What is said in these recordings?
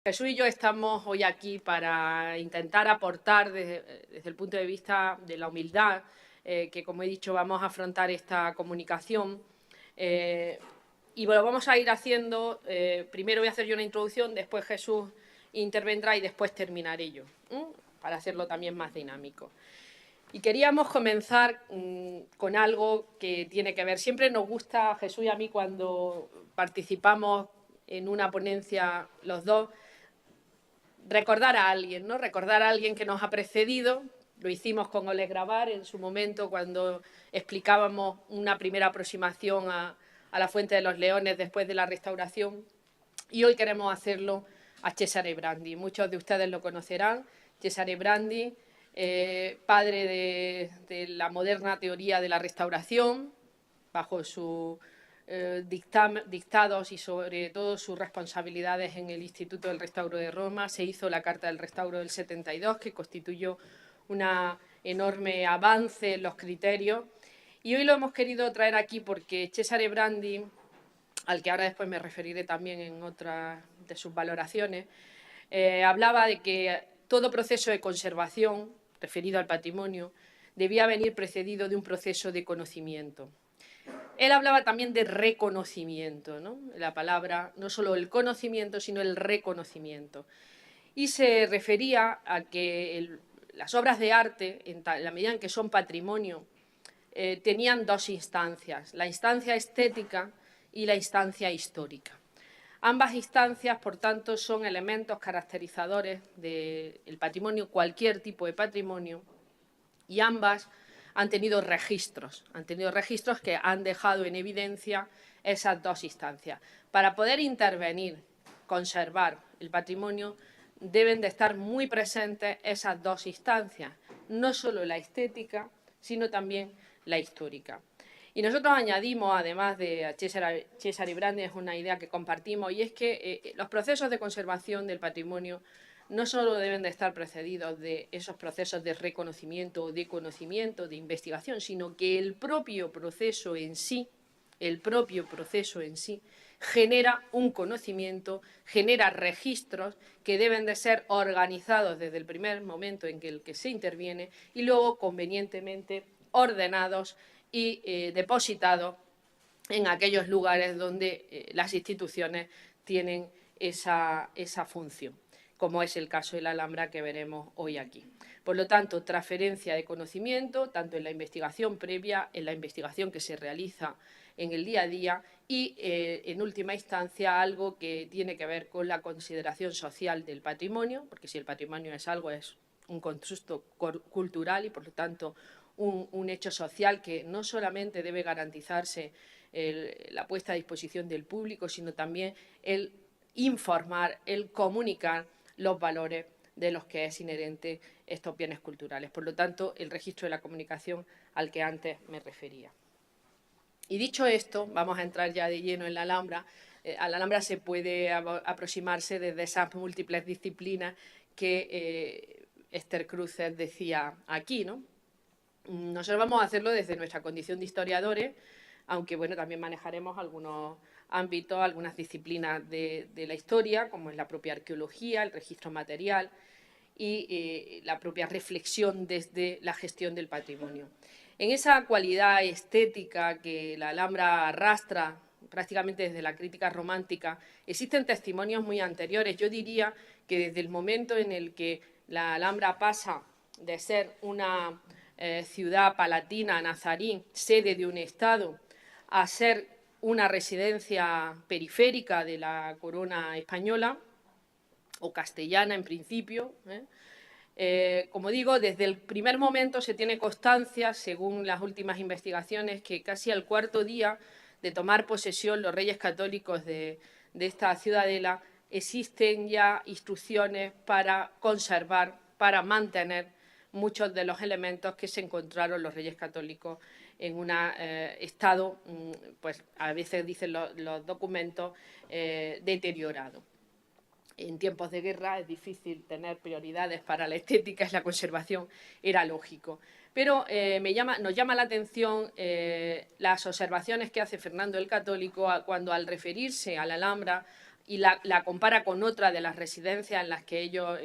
Jesús y yo estamos hoy aquí para intentar aportar desde el punto de vista de la humildad, que como he dicho vamos a afrontar esta comunicación y lo vamos a ir haciendo, primero voy a hacer yo una introducción, después Jesús intervendrá y después terminaré yo, para hacerlo también más dinámico. Y queríamos comenzar con algo que tiene que ver, siempre nos gusta a Jesús y a mí cuando participamos en una ponencia los dos, recordar a alguien, ¿no? Recordar a alguien que nos ha precedido. Lo hicimos con Oleg Grabar en su momento cuando explicábamos una primera aproximación a la Fuente de los Leones después de la restauración. Y hoy queremos hacerlo a Cesare Brandi. Muchos de ustedes lo conocerán. Cesare Brandi, padre de la moderna teoría de la restauración, bajo su dictados y sobre todo sus responsabilidades en el Instituto del Restauro de Roma. Se hizo la Carta del Restauro del 72, que constituyó un enorme avance en los criterios. Y hoy lo hemos querido traer aquí porque Cesare Brandi, al que ahora después me referiré también en otras de sus valoraciones, hablaba de que todo proceso de conservación, referido al patrimonio, debía venir precedido de un proceso de conocimiento. Él hablaba también de reconocimiento, ¿no? La palabra, no solo el conocimiento, sino el reconocimiento. Y se refería a que las obras de arte, en la medida en que son patrimonio, tenían dos instancias, la instancia estética y la instancia histórica. Ambas instancias, por tanto, son elementos caracterizadores del patrimonio, cualquier tipo de patrimonio, y ambas han tenido registros que han dejado en evidencia esas dos instancias. Para poder intervenir, conservar el patrimonio, deben de estar muy presentes esas dos instancias, no solo la estética, sino también la histórica. Y nosotros añadimos, además de Cesare Brandi, es una idea que compartimos, y es que los procesos de conservación del patrimonio no solo deben de estar precedidos de esos procesos de reconocimiento o de conocimiento, de investigación, sino que el propio proceso en sí genera un conocimiento, genera registros que deben de ser organizados desde el primer momento en que el que se interviene y luego convenientemente ordenados y depositados en aquellos lugares donde las instituciones tienen esa función, como es el caso de la Alhambra que veremos hoy aquí. Por lo tanto, transferencia de conocimiento, tanto en la investigación previa, en la investigación que se realiza en el día a día y, en última instancia, algo que tiene que ver con la consideración social del patrimonio, porque si el patrimonio es algo, es un constructo cultural y, por lo tanto, un hecho social que no solamente debe garantizarse la puesta a disposición del público, sino también el informar, el comunicar los valores de los que es inherente estos bienes culturales. Por lo tanto, el registro de la comunicación al que antes me refería. Y dicho esto, vamos a entrar ya de lleno en la Alhambra. A la Alhambra se puede aproximarse desde esas múltiples disciplinas que Esther Cruces decía aquí, ¿no? Nosotros vamos a hacerlo desde nuestra condición de historiadores, aunque bueno, también manejaremos algunos ámbitos, algunas disciplinas de la historia, como es la propia arqueología, el registro material y la propia reflexión desde la gestión del patrimonio. En esa cualidad estética que la Alhambra arrastra prácticamente desde la crítica romántica, existen testimonios muy anteriores. Yo diría que desde el momento en el que la Alhambra pasa de ser una ciudad palatina, nazarí, sede de un Estado, a ser una residencia periférica de la corona española, o castellana en principio. Como digo, desde el primer momento se tiene constancia, según las últimas investigaciones, que casi al cuarto día de tomar posesión los reyes católicos de esta ciudadela, existen ya instrucciones para conservar, para mantener muchos de los elementos que se encontraron los reyes católicos en un estado, pues a veces dicen los documentos, deteriorado. En tiempos de guerra es difícil tener prioridades para la estética y la conservación, era lógico. Pero nos llama la atención las observaciones que hace Fernando el Católico cuando, al referirse a la Alhambra, y la compara con otra de las residencias en las que ellos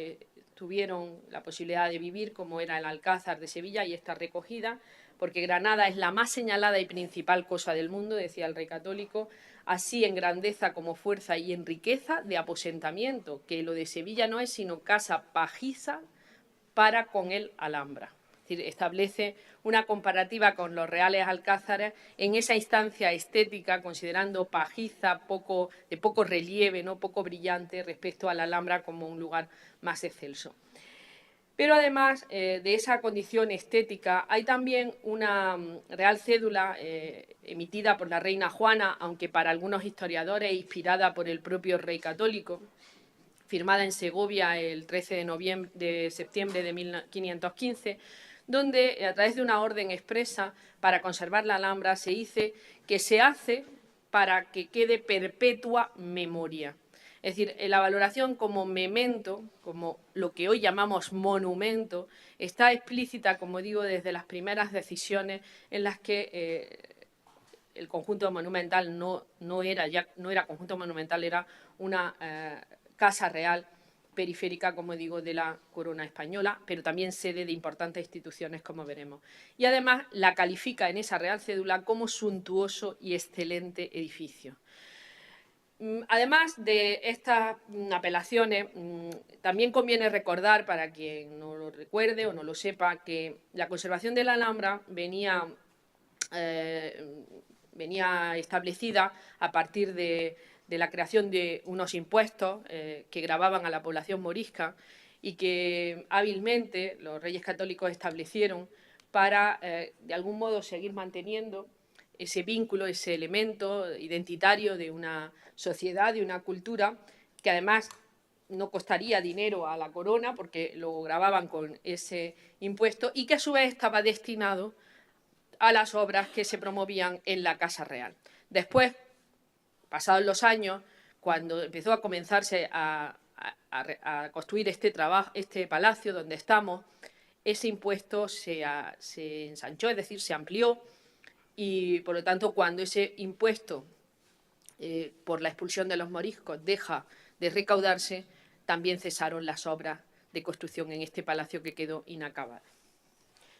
tuvieron la posibilidad de vivir, como era el Alcázar de Sevilla, y está recogida, porque Granada es la más señalada y principal cosa del mundo, decía el rey católico, así en grandeza como fuerza y en riqueza de aposentamiento, que lo de Sevilla no es sino casa pajiza para con el Alhambra. Es decir, establece una comparativa con los reales alcázares en esa instancia estética, considerando pajiza, de poco relieve, no poco brillante, respecto a la Alhambra como un lugar más excelso. Pero además de esa condición estética, hay también una real cédula emitida por la reina Juana, aunque para algunos historiadores inspirada por el propio rey católico, firmada en Segovia el 13 de septiembre de 1515, donde a través de una orden expresa para conservar la Alhambra se dice que se hace para que quede perpetua memoria. Es decir, la valoración como memento, como lo que hoy llamamos monumento, está explícita, como digo, desde las primeras decisiones en las que el conjunto monumental no era conjunto monumental, era una casa real periférica, como digo, de la corona española, pero también sede de importantes instituciones, como veremos. Y además la califica en esa real cédula como suntuoso y excelente edificio. Además de estas apelaciones, también conviene recordar, para quien no lo recuerde o no lo sepa, que la conservación de la Alhambra venía establecida a partir de la creación de unos impuestos que gravaban a la población morisca y que hábilmente los reyes católicos establecieron para, de algún modo, seguir manteniendo ese vínculo, ese elemento identitario de una sociedad, de una cultura, que además no costaría dinero a la corona porque lo gravaban con ese impuesto y que a su vez estaba destinado a las obras que se promovían en la Casa Real. Después, pasados los años, cuando empezó a comenzarse a construir este palacio donde estamos, ese impuesto se ensanchó, es decir, se amplió, y por lo tanto, cuando ese impuesto por la expulsión de los moriscos deja de recaudarse, también cesaron las obras de construcción en este palacio que quedó inacabado.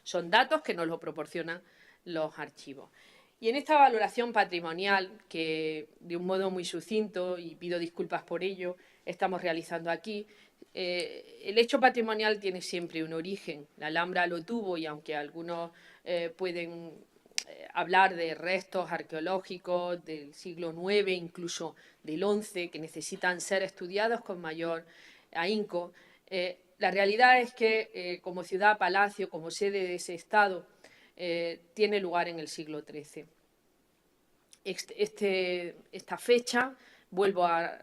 Son datos que nos lo proporcionan los archivos. Y en esta valoración patrimonial, que de un modo muy sucinto, y pido disculpas por ello, estamos realizando aquí, el hecho patrimonial tiene siempre un origen. La Alhambra lo tuvo, y aunque algunos pueden hablar de restos arqueológicos del siglo IX, incluso del XI, que necesitan ser estudiados con mayor ahínco, la realidad es que como ciudad-palacio, como sede de ese Estado, tiene lugar en el siglo XIII. Esta fecha, vuelvo a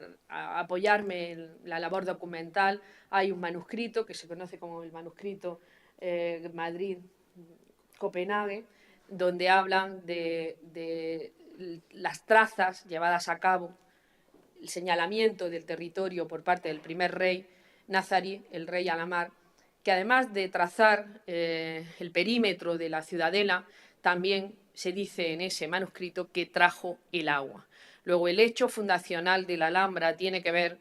apoyarme en la labor documental, hay un manuscrito que se conoce como el manuscrito Madrid-Copenhague, donde hablan de las trazas llevadas a cabo, el señalamiento del territorio por parte del primer rey, Nazarí, el rey Alamar, que además de trazar el perímetro de la ciudadela, también se dice en ese manuscrito que trajo el agua. Luego, el hecho fundacional de la Alhambra tiene que ver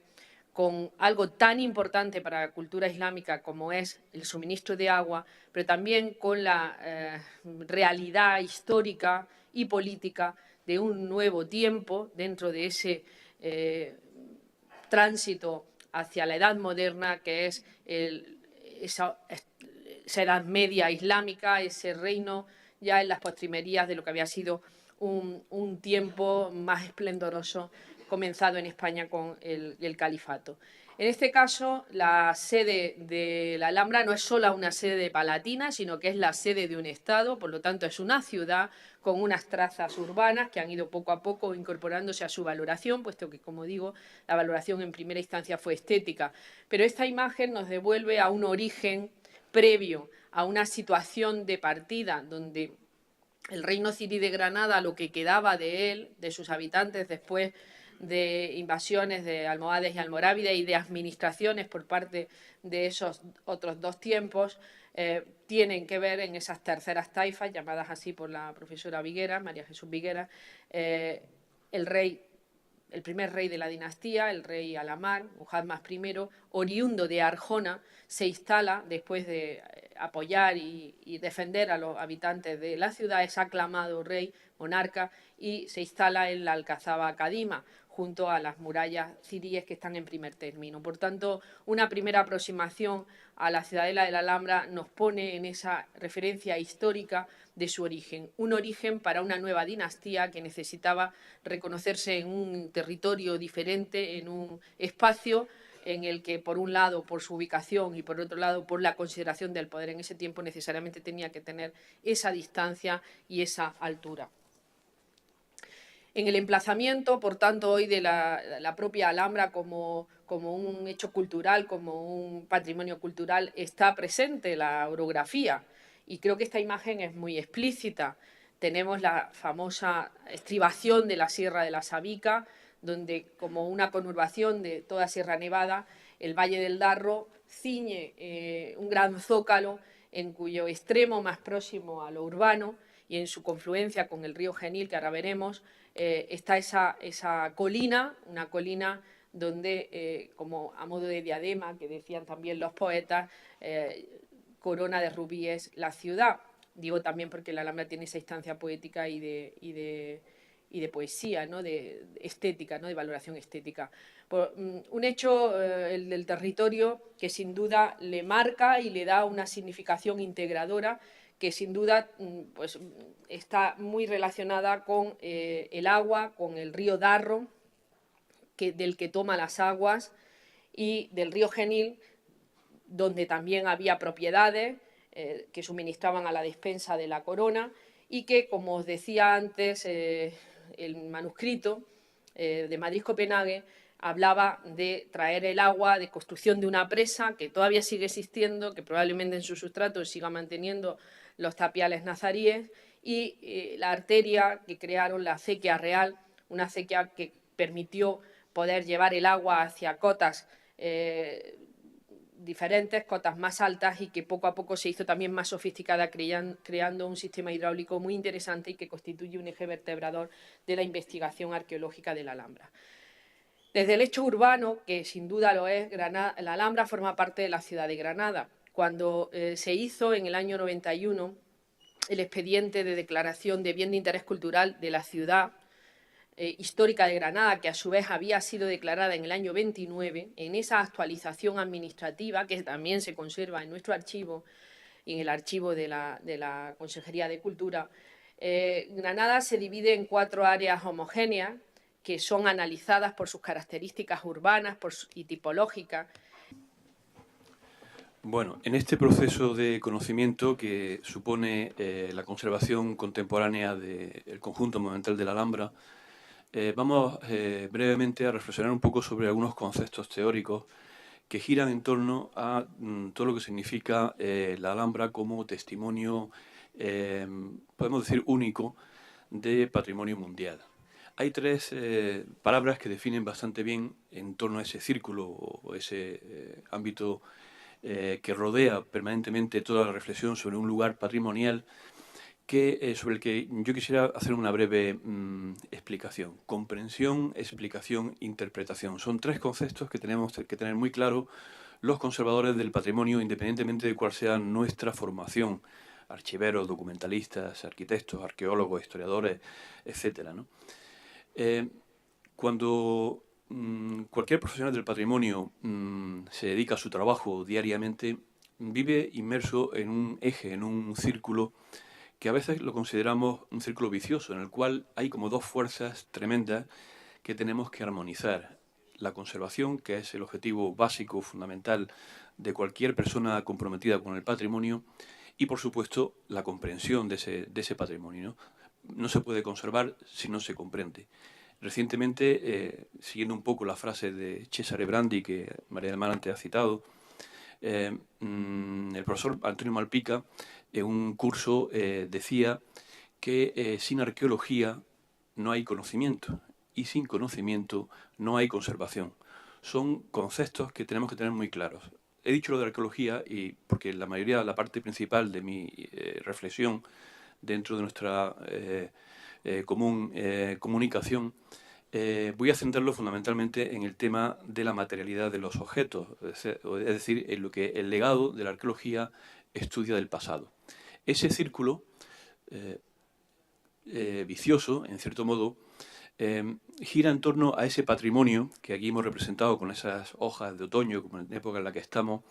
con algo tan importante para la cultura islámica como es el suministro de agua, pero también con la realidad histórica y política de un nuevo tiempo dentro de ese tránsito hacia la edad moderna, que es esa edad media islámica, ese reino ya en las postrimerías de lo que había sido un tiempo más esplendoroso comenzado en España con el califato. En este caso, la sede de la Alhambra no es solo una sede palatina, sino que es la sede de un Estado, por lo tanto es una ciudad con unas trazas urbanas que han ido poco a poco incorporándose a su valoración, puesto que, como digo, la valoración en primera instancia fue estética. Pero esta imagen nos devuelve a un origen previo, a una situación de partida donde el reino cirí de Granada, lo que quedaba de él, de sus habitantes, después de invasiones de almohades y almorávides y de administraciones por parte de esos otros dos tiempos, tienen que ver en esas terceras taifas, llamadas así por la profesora Viguera, María Jesús Viguera, el rey el primer rey de la dinastía, el rey Alamar, Muhammad I, oriundo de Arjona, se instala después de apoyar y defender a los habitantes de la ciudad, es aclamado rey, monarca, y se instala en la Alcazaba Kadima, junto a las murallas ciríes que están en primer término. Por tanto, una primera aproximación a la ciudadela de la Alhambra nos pone en esa referencia histórica de su origen, un origen para una nueva dinastía que necesitaba reconocerse en un territorio diferente, en un espacio en el que, por un lado, por su ubicación y, por otro lado, por la consideración del poder en ese tiempo, necesariamente tenía que tener esa distancia y esa altura. En el emplazamiento, por tanto, hoy de la propia Alhambra como un hecho cultural, como un patrimonio cultural, está presente la orografía. Y creo que esta imagen es muy explícita. Tenemos la famosa estribación de la Sierra de la Sabica, donde, como una conurbación de toda Sierra Nevada, el Valle del Darro ciñe un gran zócalo en cuyo extremo más próximo a lo urbano y en su confluencia con el río Genil, que ahora veremos, está esa colina, una colina donde, como a modo de diadema, que decían también los poetas, corona de rubíes la ciudad. Digo también porque la Alhambra tiene esa instancia poética y de poesía, ¿no? de estética, ¿no? de valoración estética. Un hecho, el del territorio, que sin duda le marca y le da una significación integradora, que sin duda pues, está muy relacionada con el agua, con el río Darro, del que toma las aguas, y del río Genil, donde también había propiedades que suministraban a la despensa de la corona y que, como os decía antes, el manuscrito de Madrid-Copenhague hablaba de traer el agua, de construcción de una presa que todavía sigue existiendo, que probablemente en su sustrato siga manteniendo los tapiales nazaríes, y la arteria que crearon, la acequia real, una acequia que permitió poder llevar el agua hacia cotas diferentes, cotas más altas, y que poco a poco se hizo también más sofisticada, creando un sistema hidráulico muy interesante y que constituye un eje vertebrador de la investigación arqueológica de la Alhambra. Desde el hecho urbano, que sin duda lo es, la Alhambra forma parte de la ciudad de Granada. Cuando se hizo en el año 91 el expediente de declaración de bien de interés cultural de la ciudad histórica de Granada, que a su vez había sido declarada en el año 29, en esa actualización administrativa, que también se conserva en nuestro archivo y en el archivo de la Consejería de Cultura, Granada se divide en 4 áreas homogéneas que son analizadas por sus características urbanas y tipológicas. Bueno, en este proceso de conocimiento que supone la conservación contemporánea del conjunto monumental de la Alhambra, vamos brevemente a reflexionar un poco sobre algunos conceptos teóricos que giran en torno a todo lo que significa la Alhambra como testimonio, podemos decir, único de patrimonio mundial. Hay 3 palabras que definen bastante bien en torno a ese círculo o ese ámbito que rodea permanentemente toda la reflexión sobre un lugar patrimonial sobre el que yo quisiera hacer una breve explicación. Comprensión, explicación, interpretación. Son 3 conceptos que tenemos que tener muy claro los conservadores del patrimonio, independientemente de cuál sea nuestra formación. Archiveros, documentalistas, arquitectos, arqueólogos, historiadores, etcétera, ¿no? Cuando cualquier profesional del patrimonio se dedica a su trabajo diariamente, vive inmerso en un eje, en un círculo que a veces lo consideramos un círculo vicioso, en el cual hay como 2 fuerzas tremendas que tenemos que armonizar. La conservación, que es el objetivo básico, fundamental de cualquier persona comprometida con el patrimonio, y por supuesto la comprensión de ese patrimonio, ¿no? No se puede conservar si no se comprende. Recientemente, siguiendo un poco la frase de Cesare Brandi, que María del Mar antes ha citado, el profesor Antonio Malpica, en un curso, decía que sin arqueología no hay conocimiento y sin conocimiento no hay conservación. Son conceptos que tenemos que tener muy claros. He dicho lo de arqueología porque la parte principal de mi reflexión dentro de nuestra comunicación voy a centrarlo fundamentalmente en el tema de la materialidad de los objetos, es decir, en lo que el legado de la arqueología estudia del pasado. Ese círculo vicioso, en cierto modo, gira en torno a ese patrimonio que aquí hemos representado con esas hojas de otoño, como en la época en la que estamos,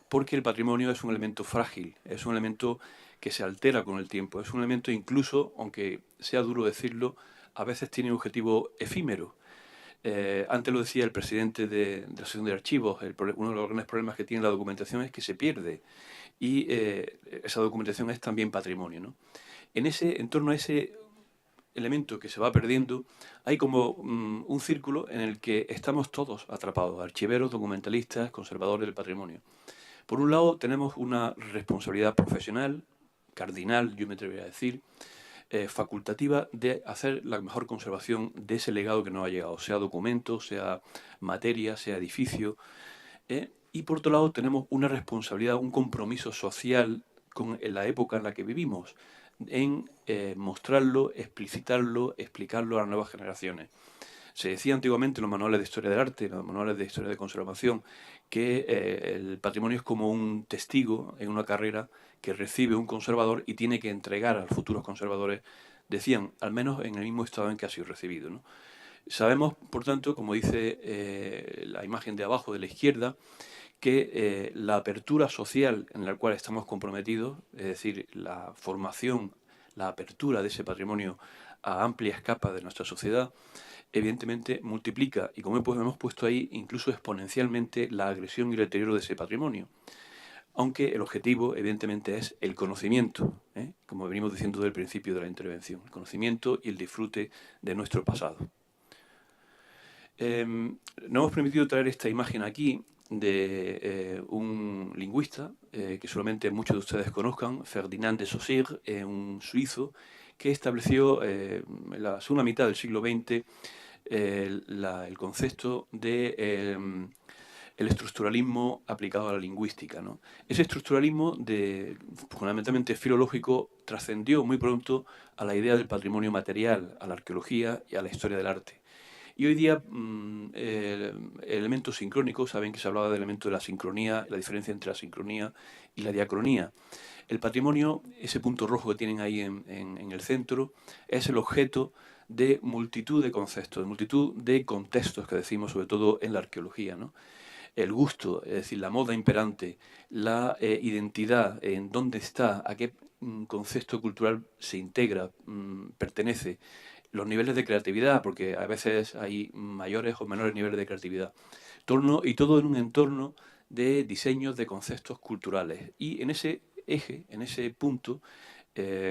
porque el patrimonio es un elemento frágil, es un elemento que se altera con el tiempo, es un elemento incluso, aunque sea duro decirlo, a veces tiene un objetivo efímero. Antes lo decía el presidente de la Asociación de Archivos, uno de los grandes problemas que tiene la documentación es que se pierde, y esa documentación es también patrimonio, ¿no? En torno a ese elemento que se va perdiendo, hay como un círculo en el que estamos todos atrapados, archiveros, documentalistas, conservadores del patrimonio. Por un lado, tenemos una responsabilidad profesional, cardinal, yo me atrevería a decir, facultativa, de hacer la mejor conservación de ese legado que nos ha llegado, sea documento, sea materia, sea edificio. Y por otro lado, tenemos una responsabilidad, un compromiso social con la época en la que vivimos, en mostrarlo, explicitarlo, explicarlo a las nuevas generaciones. Se decía antiguamente en los manuales de historia del arte, en los manuales de historia de conservación, que el patrimonio es como un testigo en una carrera que recibe un conservador y tiene que entregar a los futuros conservadores, decían, al menos en el mismo estado en que ha sido recibido, ¿no? Sabemos, por tanto, como dice la imagen de abajo de la izquierda, que la apertura social en la cual estamos comprometidos, es decir, la formación, la apertura de ese patrimonio a amplias capas de nuestra sociedad, evidentemente multiplica, y como hemos puesto ahí, incluso exponencialmente la agresión y el deterioro de ese patrimonio. Aunque el objetivo, evidentemente, es el conocimiento, como venimos diciendo desde el principio de la intervención, el conocimiento y el disfrute de nuestro pasado. Nos hemos permitido traer esta imagen aquí de un lingüista que solamente muchos de ustedes conozcan, Ferdinand de Saussure, un suizo, que estableció en la segunda mitad del siglo XX el concepto de el estructuralismo aplicado a la lingüística, ¿no? Ese estructuralismo, fundamentalmente filológico, trascendió muy pronto a la idea del patrimonio material, a la arqueología y a la historia del arte. Y hoy día, el elemento sincrónico, saben que se hablaba del elemento de la sincronía, la diferencia entre la sincronía y la diacronía. El patrimonio, ese punto rojo que tienen ahí en el centro, es el objeto de multitud de conceptos, de multitud de contextos que decimos, sobre todo en la arqueología, ¿no? El gusto, es decir, la moda imperante, la identidad, en dónde está, a qué concepto cultural se integra, pertenece, los niveles de creatividad, porque a veces hay mayores o menores niveles de creatividad, y todo en un entorno de diseños de conceptos culturales. Y en ese eje, en ese punto,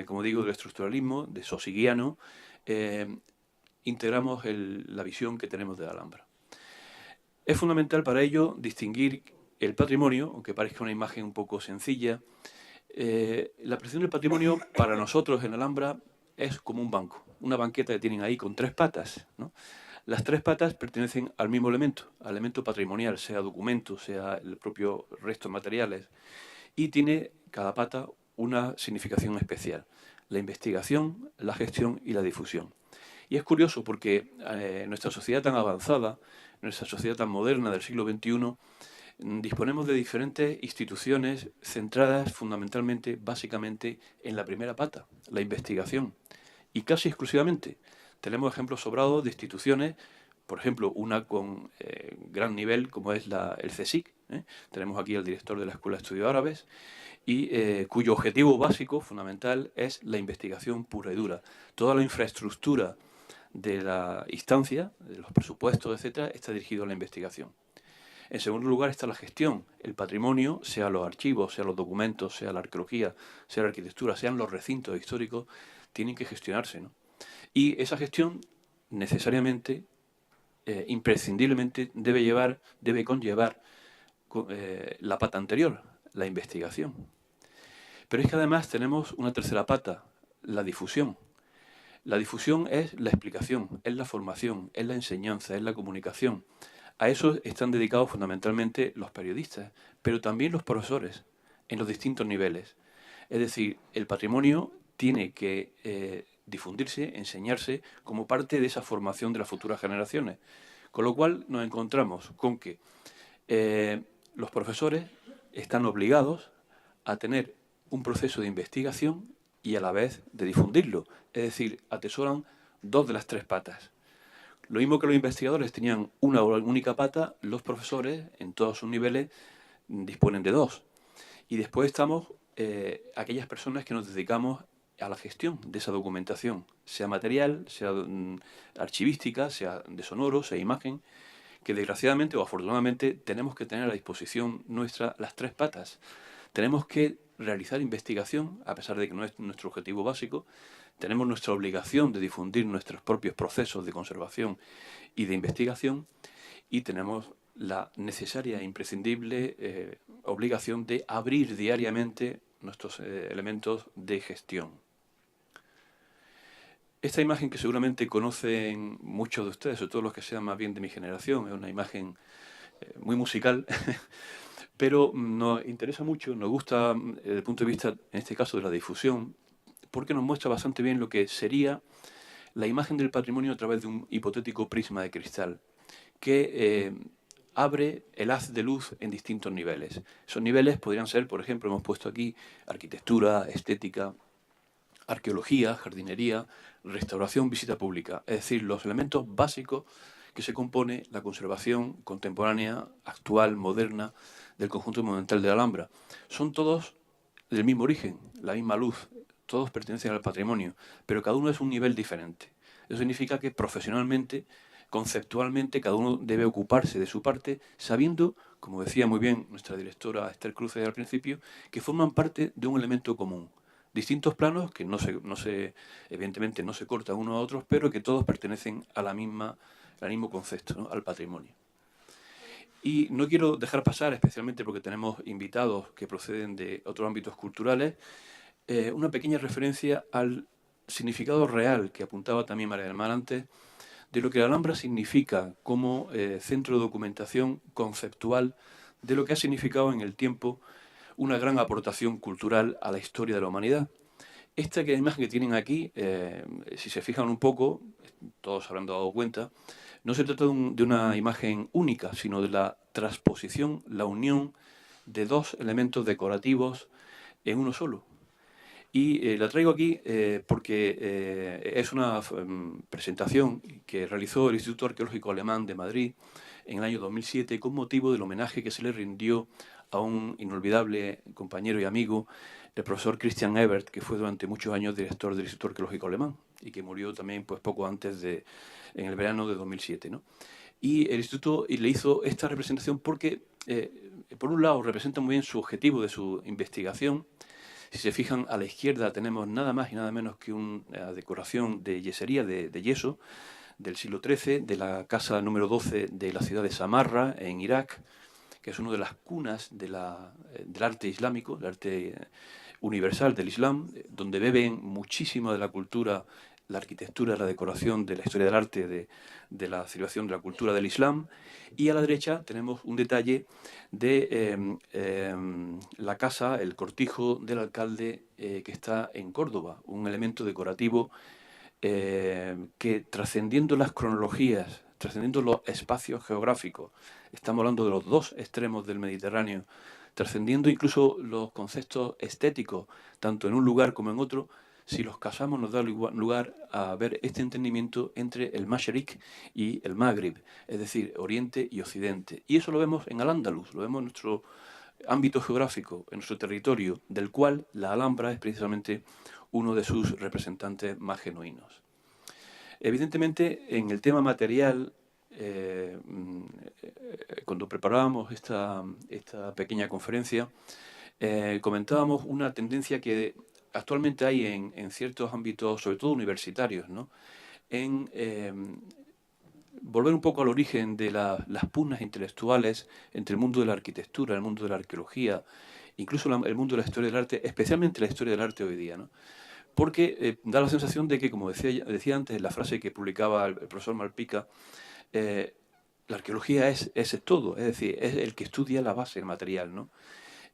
como digo, del estructuralismo, de Saussuriano, integramos la visión que tenemos de la Alhambra. Es fundamental para ello distinguir el patrimonio, aunque parezca una imagen un poco sencilla. La percepción del patrimonio para nosotros en Alhambra es como un banco, una banqueta que tienen ahí con 3 patas, ¿no? Las 3 patas pertenecen al mismo elemento, al elemento patrimonial, sea documento, sea el propio resto materiales, y tiene cada pata una significación especial: la investigación, la gestión y la difusión. Y es curioso porque nuestra sociedad tan avanzada, nuestra sociedad tan moderna del siglo XXI, disponemos de diferentes instituciones centradas fundamentalmente, básicamente, en la primera pata, la investigación. Y casi exclusivamente tenemos ejemplos sobrados de instituciones, por ejemplo, una con gran nivel como es el CSIC. Tenemos aquí al director de la Escuela de Estudios Árabes, y cuyo objetivo básico, fundamental, es la investigación pura y dura. Toda la infraestructura de la instancia, de los presupuestos, etcétera, está dirigido a la investigación. En segundo lugar está la gestión. El patrimonio, sea los archivos, sea los documentos, sea la arqueología, sea la arquitectura, sean los recintos históricos, tienen que gestionarse, ¿no? Y esa gestión necesariamente, imprescindiblemente, debe conllevar la pata anterior, la investigación. Pero es que además tenemos una tercera pata, la difusión. La difusión es la explicación, es la formación, es la enseñanza, es la comunicación. A eso están dedicados fundamentalmente los periodistas, pero también los profesores en los distintos niveles. Es decir, el patrimonio tiene que difundirse, enseñarse como parte de esa formación de las futuras generaciones. Con lo cual nos encontramos con que los profesores están obligados a tener un proceso de investigación y a la vez de difundirlo. Es decir, atesoran dos de las tres patas. Lo mismo que los investigadores tenían una única pata, los profesores, en todos sus niveles, disponen de dos. Y después estamos aquellas personas que nos dedicamos a la gestión de esa documentación, sea material, sea archivística, sea de sonoro, sea imagen, que desgraciadamente o afortunadamente tenemos que tener a disposición nuestra las tres patas. Tenemos que realizar investigación, a pesar de que no es nuestro objetivo básico. Tenemos nuestra obligación de difundir nuestros propios procesos de conservación y de investigación, y tenemos la necesaria e imprescindible obligación de abrir diariamente nuestros elementos de gestión. Esta imagen, que seguramente conocen muchos de ustedes, sobre todo los que sean más bien de mi generación, es una imagen muy musical, pero nos interesa mucho, nos gusta desde el punto de vista, en este caso, de la difusión, porque nos muestra bastante bien lo que sería la imagen del patrimonio a través de un hipotético prisma de cristal, que abre el haz de luz en distintos niveles. Esos niveles podrían ser, por ejemplo, hemos puesto aquí arquitectura, estética, arqueología, jardinería, restauración, visita pública. Es decir, los elementos básicos que se compone la conservación contemporánea, actual, moderna, del conjunto monumental de la Alhambra. Son todos del mismo origen, la misma luz, todos pertenecen al patrimonio, pero cada uno es un nivel diferente. Eso significa que profesionalmente, conceptualmente, cada uno debe ocuparse de su parte, sabiendo, como decía muy bien nuestra directora Esther Cruces al principio, que forman parte de un elemento común. Distintos planos que evidentemente no se cortan unos a otros, pero que todos pertenecen a al mismo concepto, ¿no? Al patrimonio. Y no quiero dejar pasar, especialmente porque tenemos invitados que proceden de otros ámbitos culturales, una pequeña referencia al significado real que apuntaba también María del Mar antes, de lo que la Alhambra significa como centro de documentación conceptual de lo que ha significado en el tiempo una gran aportación cultural a la historia de la humanidad. Esta imagen que tienen aquí, si se fijan un poco, todos habrán dado cuenta, no se trata de una imagen única, sino de la transposición, la unión de dos elementos decorativos en uno solo. Y la traigo aquí porque es una presentación que realizó el Instituto Arqueológico Alemán de Madrid en el año 2007 con motivo del homenaje que se le rindió a un inolvidable compañero y amigo, el profesor Christian Ebert, que fue durante muchos años director del Instituto Arqueológico Alemán y que murió también pues poco antes en el verano de 2007, ¿no? Y el instituto le hizo esta representación porque, por un lado, representa muy bien su objetivo de su investigación. Si se fijan, a la izquierda tenemos nada más y nada menos que una decoración de yesería, de yeso, del siglo XIII, de la casa número 12 de la ciudad de Samarra, en Irak, que es una de las cunas del arte islámico, del arte universal del Islam, donde beben muchísimo de la cultura, la arquitectura, la decoración, de la historia del arte, de la civilización, de la cultura del Islam. Y a la derecha tenemos un detalle de la casa, el cortijo del alcalde que está en Córdoba, un elemento decorativo que, trascendiendo las cronologías, trascendiendo los espacios geográficos, estamos hablando de los dos extremos del Mediterráneo, trascendiendo incluso los conceptos estéticos, tanto en un lugar como en otro, si los casamos nos da lugar a ver este entendimiento entre el Mashriq y el Magrib, es decir, Oriente y Occidente. Y eso lo vemos en Al-Ándalus, lo vemos en nuestro ámbito geográfico, en nuestro territorio, del cual la Alhambra es precisamente uno de sus representantes más genuinos. Evidentemente, en el tema material, cuando preparábamos esta pequeña conferencia, comentábamos una tendencia que actualmente hay en ciertos ámbitos, sobre todo universitarios, ¿no? En volver un poco al origen de las pugnas intelectuales entre el mundo de la arquitectura, el mundo de la arqueología, incluso el mundo de la historia del arte, especialmente la historia del arte hoy día, ¿no? Porque da la sensación de que, como decía antes en la frase que publicaba el profesor Malpica, la arqueología es todo, es decir, es el que estudia la base, el material, ¿no?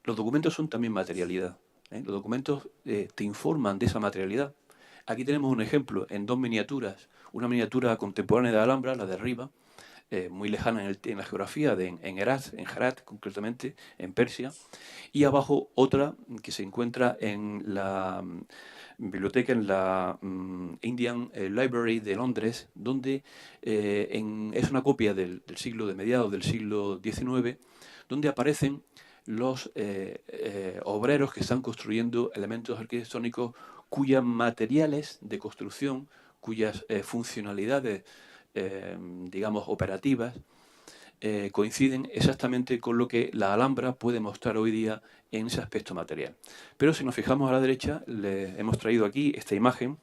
Los documentos son también materialidad, ¿eh? Los documentos te informan de esa materialidad. Aquí tenemos un ejemplo en dos miniaturas. Una miniatura contemporánea de Alhambra, la de arriba, muy lejana en la geografía, en Herat concretamente, en Persia, y abajo otra que se encuentra en la biblioteca, en la Indian Library de Londres, donde es una copia de mediados del siglo XIX, donde aparecen los obreros que están construyendo elementos arquitectónicos cuyas materiales de construcción, cuyas funcionalidades, digamos, operativas, coinciden exactamente con lo que la Alhambra puede mostrar hoy día en ese aspecto material. Pero si nos fijamos a la derecha, les hemos traído aquí esta imagen,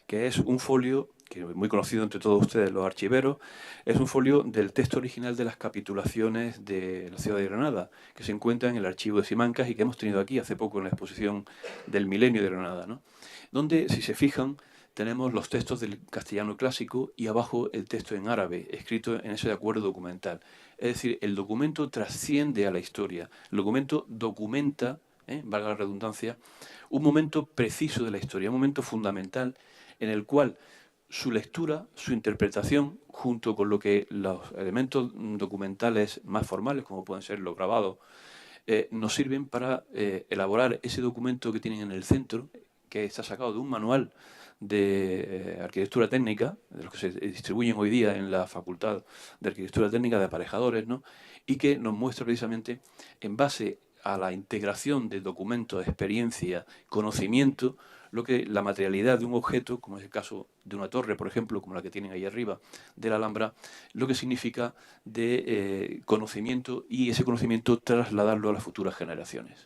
que es un folio, que es muy conocido entre todos ustedes, los archiveros, es un folio del texto original de las capitulaciones de la ciudad de Granada, que se encuentra en el archivo de Simancas y que hemos tenido aquí hace poco en la exposición del Milenio de Granada, ¿no? Donde, si se fijan, tenemos los textos del castellano clásico y abajo el texto en árabe, escrito en ese acuerdo documental. Es decir, el documento trasciende a la historia. El documento documenta, valga la redundancia, un momento preciso de la historia, un momento fundamental en el cual su lectura, su interpretación, junto con lo que los elementos documentales más formales, como pueden ser los grabados, nos sirven para elaborar ese documento que tienen en el centro, que está sacado de un manual de arquitectura técnica, de los que se distribuyen hoy día en la Facultad de Arquitectura Técnica de Aparejadores, ¿no? Y que nos muestra precisamente, en base a la integración de documentos, experiencia, conocimiento, lo que la materialidad de un objeto, como es el caso de una torre, por ejemplo, como la que tienen ahí arriba de la Alhambra, lo que significa de conocimiento y ese conocimiento trasladarlo a las futuras generaciones.